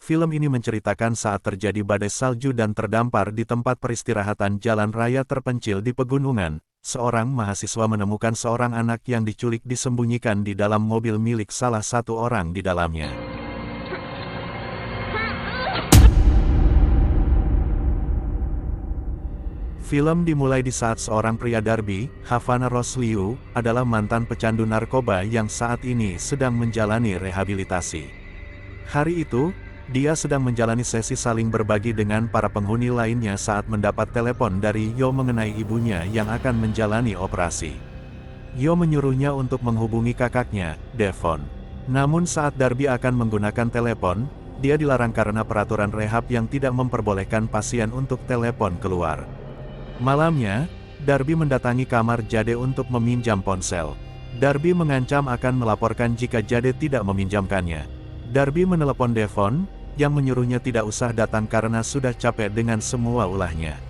Film ini menceritakan saat terjadi badai salju dan terdampar di tempat peristirahatan jalan raya terpencil di pegunungan. Seorang mahasiswa menemukan seorang anak yang diculik disembunyikan di dalam mobil milik salah satu orang di dalamnya. Film dimulai di saat seorang pria Darby, Havana Rose Liu, adalah mantan pecandu narkoba yang saat ini sedang menjalani rehabilitasi. Hari itu, dia sedang menjalani sesi saling berbagi dengan para penghuni lainnya saat mendapat telepon dari Yo mengenai ibunya yang akan menjalani operasi. Yo menyuruhnya untuk menghubungi kakaknya, Devon. Namun saat Darby akan menggunakan telepon, dia dilarang karena peraturan rehab yang tidak memperbolehkan pasien untuk telepon keluar. Malamnya, Darby mendatangi kamar Jade untuk meminjam ponsel. Darby mengancam akan melaporkan jika Jade tidak meminjamkannya. Darby menelepon Devon, yang menyuruhnya tidak usah datang karena sudah capek dengan semua ulahnya.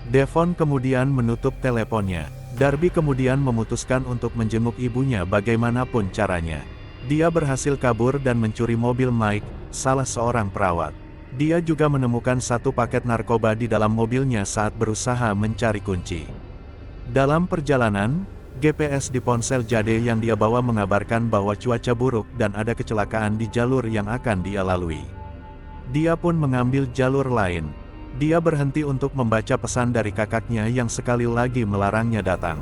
Devon kemudian menutup teleponnya. Darby kemudian memutuskan untuk menjenguk ibunya bagaimanapun caranya. Dia berhasil kabur dan mencuri mobil Mike, salah seorang perawat. Dia juga menemukan satu paket narkoba di dalam mobilnya saat berusaha mencari kunci. Dalam perjalanan, GPS di ponsel Jade yang dia bawa mengabarkan bahwa cuaca buruk dan ada kecelakaan di jalur yang akan dia lalui. Dia pun mengambil jalur lain. Dia berhenti untuk membaca pesan dari kakaknya yang sekali lagi melarangnya datang.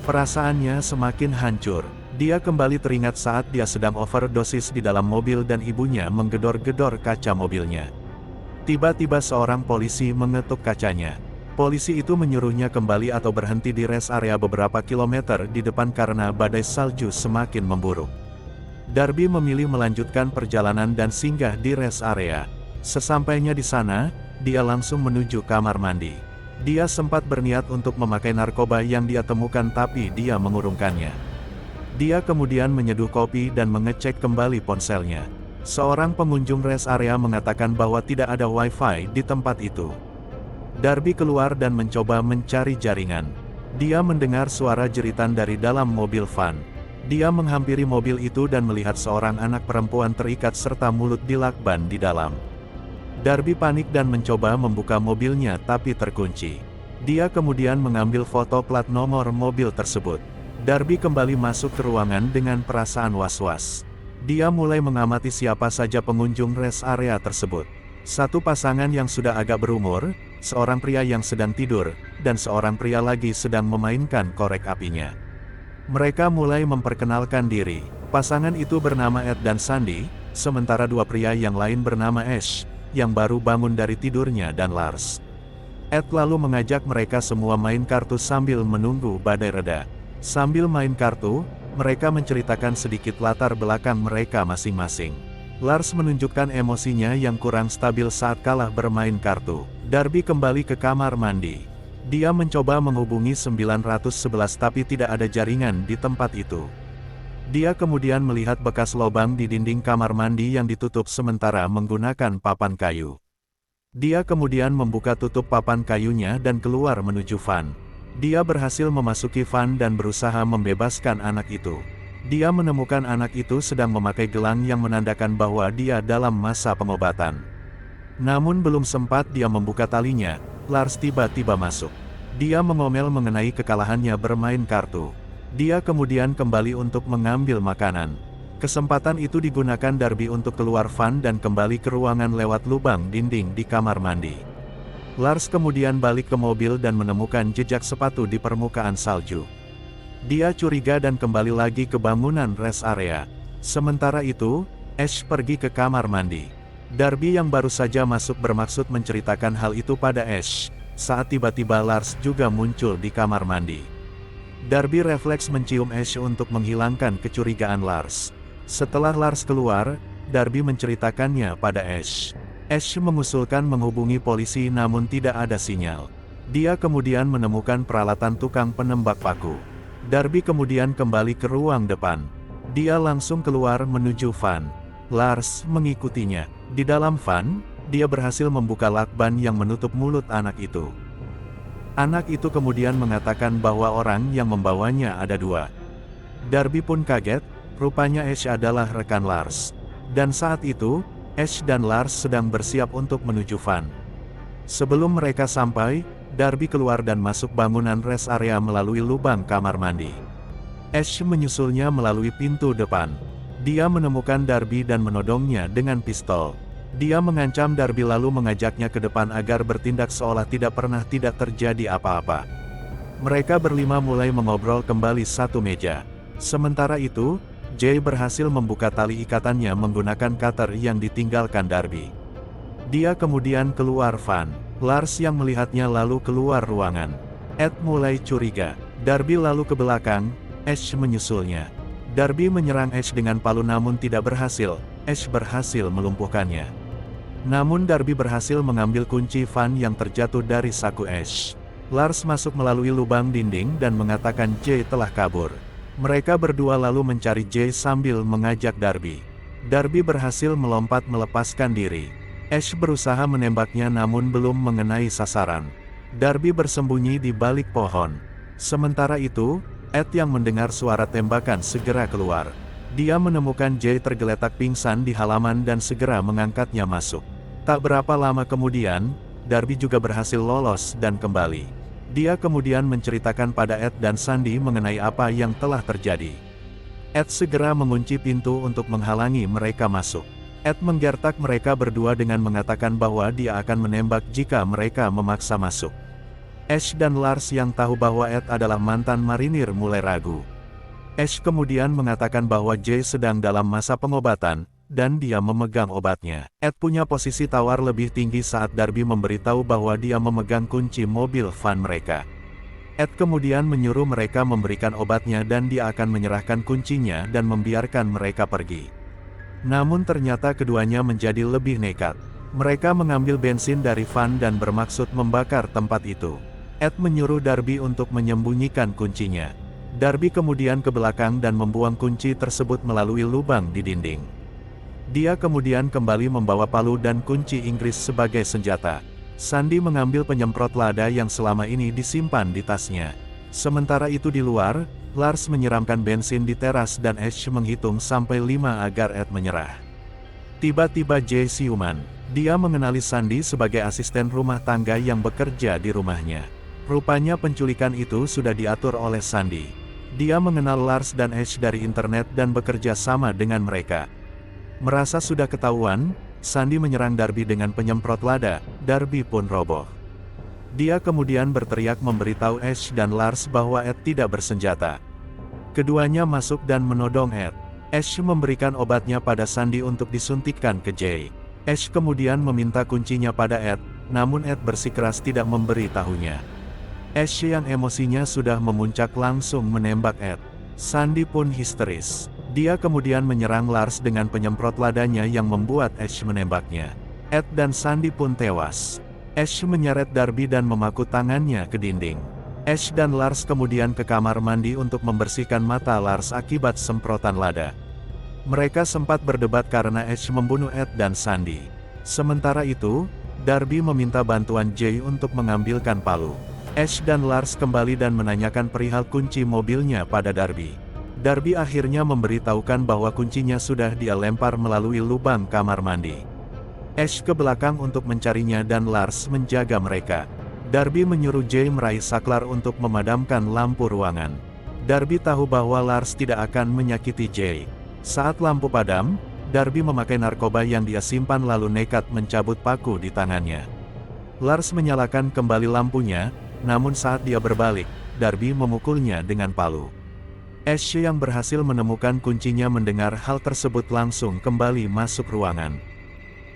Perasaannya semakin hancur. Dia kembali teringat saat dia sedang overdosis di dalam mobil dan ibunya menggedor-gedor kaca mobilnya. Tiba-tiba seorang polisi mengetuk kacanya. Polisi itu menyuruhnya kembali atau berhenti di rest area beberapa kilometer di depan karena badai salju semakin memburuk. Darby memilih melanjutkan perjalanan dan singgah di rest area. Sesampainya di sana, dia langsung menuju kamar mandi. Dia sempat berniat untuk memakai narkoba yang dia temukan tapi dia mengurungkannya. Dia kemudian menyeduh kopi dan mengecek kembali ponselnya. Seorang pengunjung rest area mengatakan bahwa tidak ada wifi di tempat itu. Darby keluar dan mencoba mencari jaringan. Dia mendengar suara jeritan dari dalam mobil van. Dia menghampiri mobil itu dan melihat seorang anak perempuan terikat serta mulut dilakban di dalam. Darby panik dan mencoba membuka mobilnya tapi terkunci. Dia kemudian mengambil foto plat nomor mobil tersebut. Darby kembali masuk ke ruangan dengan perasaan was-was. Dia mulai mengamati siapa saja pengunjung rest area tersebut. Satu pasangan yang sudah agak berumur, seorang pria yang sedang tidur, dan seorang pria lagi sedang memainkan korek apinya. Mereka mulai memperkenalkan diri. Pasangan itu bernama Ed dan Sandy, sementara dua pria yang lain bernama Ash, yang baru bangun dari tidurnya dan Lars. Ed lalu mengajak mereka semua main kartu sambil menunggu badai reda. Sambil main kartu, mereka menceritakan sedikit latar belakang mereka masing-masing. Lars menunjukkan emosinya yang kurang stabil saat kalah bermain kartu. Darby kembali ke kamar mandi. Dia mencoba menghubungi 911 tapi tidak ada jaringan di tempat itu. Dia kemudian melihat bekas lubang di dinding kamar mandi yang ditutup sementara menggunakan papan kayu. Dia kemudian membuka tutup papan kayunya dan keluar menuju van. Dia berhasil memasuki van dan berusaha membebaskan anak itu. Dia menemukan anak itu sedang memakai gelang yang menandakan bahwa dia dalam masa pengobatan. Namun belum sempat dia membuka talinya, Lars tiba-tiba masuk. Dia mengomel mengenai kekalahannya bermain kartu. Dia kemudian kembali untuk mengambil makanan. Kesempatan itu digunakan Darby untuk keluar van dan kembali ke ruangan lewat lubang dinding di kamar mandi. Lars kemudian balik ke mobil dan menemukan jejak sepatu di permukaan salju. Dia curiga dan kembali lagi ke bangunan rest area. Sementara itu, Ash pergi ke kamar mandi. Darby yang baru saja masuk bermaksud menceritakan hal itu pada Ash, saat tiba-tiba Lars juga muncul di kamar mandi. Darby refleks mencium Ash untuk menghilangkan kecurigaan Lars. Setelah Lars keluar, Darby menceritakannya pada Ash. Ash mengusulkan menghubungi polisi namun tidak ada sinyal. Dia kemudian menemukan peralatan tukang penembak paku. Darby kemudian kembali ke ruang depan. Dia langsung keluar menuju van. Lars mengikutinya. Di dalam van, dia berhasil membuka lakban yang menutup mulut anak itu. Anak itu kemudian mengatakan bahwa orang yang membawanya ada dua. Darby pun kaget, rupanya Ash adalah rekan Lars. Dan saat itu, Ash dan Lars sedang bersiap untuk menuju van. Sebelum mereka sampai, Darby keluar dan masuk bangunan rest area melalui lubang kamar mandi. Ash menyusulnya melalui pintu depan. Dia menemukan Darby dan menodongnya dengan pistol. Dia mengancam Darby lalu mengajaknya ke depan agar bertindak seolah tidak terjadi apa-apa. Mereka berlima mulai mengobrol kembali satu meja. Sementara itu, Jay berhasil membuka tali ikatannya menggunakan cutter yang ditinggalkan Darby. Dia kemudian keluar van. Lars yang melihatnya lalu keluar ruangan. Ed mulai curiga. Darby lalu ke belakang, Ash menyusulnya. Darby menyerang Ash dengan palu namun tidak berhasil. Ash berhasil melumpuhkannya. Namun Darby berhasil mengambil kunci van yang terjatuh dari saku Ash. Lars masuk melalui lubang dinding dan mengatakan Jay telah kabur. Mereka berdua lalu mencari Jay sambil mengajak Darby. Darby berhasil melompat melepaskan diri. Ash berusaha menembaknya namun belum mengenai sasaran. Darby bersembunyi di balik pohon. Sementara itu, Ed yang mendengar suara tembakan segera keluar. Dia menemukan Jay tergeletak pingsan di halaman dan segera mengangkatnya masuk. Tak berapa lama kemudian, Darby juga berhasil lolos dan kembali. Dia kemudian menceritakan pada Ed dan Sandy mengenai apa yang telah terjadi. Ed segera mengunci pintu untuk menghalangi mereka masuk. Ed menggertak mereka berdua dengan mengatakan bahwa dia akan menembak jika mereka memaksa masuk. Ash dan Lars yang tahu bahwa Ed adalah mantan marinir mulai ragu. Ash kemudian mengatakan bahwa Jay sedang dalam masa pengobatan, dan dia memegang obatnya. Ed punya posisi tawar lebih tinggi saat Darby memberitahu bahwa dia memegang kunci mobil van mereka. Ed kemudian menyuruh mereka memberikan obatnya dan dia akan menyerahkan kuncinya dan membiarkan mereka pergi. Namun ternyata keduanya menjadi lebih nekat. Mereka mengambil bensin dari van dan bermaksud membakar tempat itu. Ed menyuruh Darby untuk menyembunyikan kuncinya. Darby kemudian ke belakang dan membuang kunci tersebut melalui lubang di dinding. Dia kemudian kembali membawa palu dan kunci Inggris sebagai senjata. Sandy mengambil penyemprot lada yang selama ini disimpan di tasnya. Sementara itu di luar, Lars menyiramkan bensin di teras dan Ash menghitung sampai 5 agar Ed menyerah. Tiba-tiba Jay siuman. Dia mengenali Sandy sebagai asisten rumah tangga yang bekerja di rumahnya. Rupanya penculikan itu sudah diatur oleh Sandy. Dia mengenal Lars dan Ash dari internet dan bekerja sama dengan mereka. Merasa sudah ketahuan, Sandy menyerang Darby dengan penyemprot lada. Darby pun roboh. Dia kemudian berteriak memberitahu Ash dan Lars bahwa Ed tidak bersenjata. Keduanya masuk dan menodong Ed. Ash memberikan obatnya pada Sandy untuk disuntikkan ke Jay. Ash kemudian meminta kuncinya pada Ed, namun Ed bersikeras tidak memberi tahunya. Ash yang emosinya sudah memuncak langsung menembak Ed. Sandy pun histeris. Dia kemudian menyerang Lars dengan penyemprot ladanya yang membuat Ash menembaknya. Ed dan Sandy pun tewas. Ash menyeret Darby dan memaku tangannya ke dinding. Ash dan Lars kemudian ke kamar mandi untuk membersihkan mata Lars akibat semprotan lada. Mereka sempat berdebat karena Ash membunuh Ed dan Sandy. Sementara itu, Darby meminta bantuan Jay untuk mengambilkan palu. Ash dan Lars kembali dan menanyakan perihal kunci mobilnya pada Darby. Darby akhirnya memberitahukan bahwa kuncinya sudah dia lempar melalui lubang kamar mandi. Ash ke belakang untuk mencarinya dan Lars menjaga mereka. Darby menyuruh Jay meraih saklar untuk memadamkan lampu ruangan. Darby tahu bahwa Lars tidak akan menyakiti Jay. Saat lampu padam, Darby memakai narkoba yang dia simpan lalu nekat mencabut paku di tangannya. Lars menyalakan kembali lampunya, namun saat dia berbalik, Darby memukulnya dengan palu. Ash yang berhasil menemukan kuncinya mendengar hal tersebut langsung kembali masuk ruangan.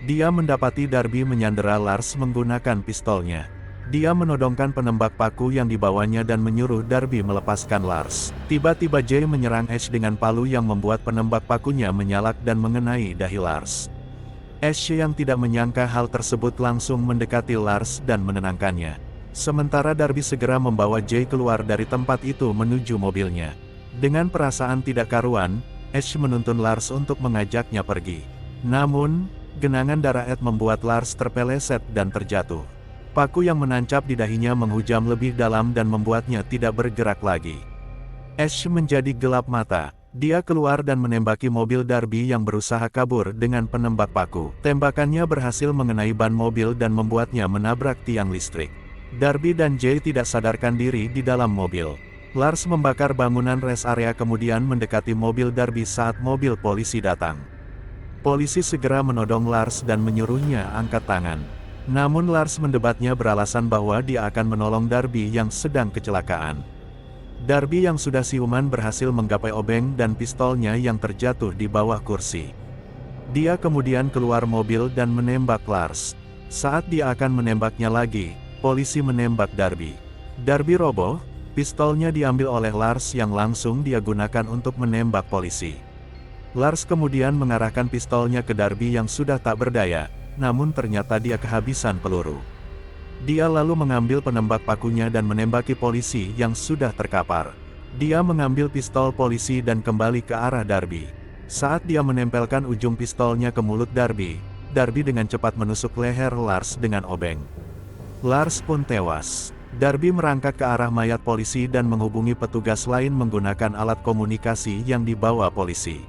Dia mendapati Darby menyandera Lars menggunakan pistolnya. Dia menodongkan penembak paku yang dibawanya dan menyuruh Darby melepaskan Lars. Tiba-tiba Jay menyerang Ash dengan palu yang membuat penembak pakunya menyalak dan mengenai dahi Lars. Ash yang tidak menyangka hal tersebut langsung mendekati Lars dan menenangkannya. Sementara Darby segera membawa Jay keluar dari tempat itu menuju mobilnya. Dengan perasaan tidak karuan, Ash menuntun Lars untuk mengajaknya pergi. Namun, genangan darah Ed membuat Lars terpeleset dan terjatuh. Paku yang menancap di dahinya menghujam lebih dalam dan membuatnya tidak bergerak lagi. Ash menjadi gelap mata. Dia keluar dan menembaki mobil Darby yang berusaha kabur dengan penembak paku. Tembakannya berhasil mengenai ban mobil dan membuatnya menabrak tiang listrik. Darby dan Jay tidak sadarkan diri di dalam mobil. Lars membakar bangunan rest area kemudian mendekati mobil Darby saat mobil polisi datang. Polisi segera menodong Lars dan menyuruhnya angkat tangan. Namun Lars mendebatnya beralasan bahwa dia akan menolong Darby yang sedang kecelakaan. Darby yang sudah siuman berhasil menggapai obeng dan pistolnya yang terjatuh di bawah kursi. Dia kemudian keluar mobil dan menembak Lars. Saat dia akan menembaknya lagi, polisi menembak Darby. Darby roboh, pistolnya diambil oleh Lars yang langsung dia gunakan untuk menembak polisi. Lars kemudian mengarahkan pistolnya ke Darby yang sudah tak berdaya, namun ternyata dia kehabisan peluru. Dia lalu mengambil penembak pakunya dan menembaki polisi yang sudah terkapar. Dia mengambil pistol polisi dan kembali ke arah Darby. Saat dia menempelkan ujung pistolnya ke mulut Darby, Darby dengan cepat menusuk leher Lars dengan obeng. Lars pun tewas. Darby merangkak ke arah mayat polisi dan menghubungi petugas lain menggunakan alat komunikasi yang dibawa polisi.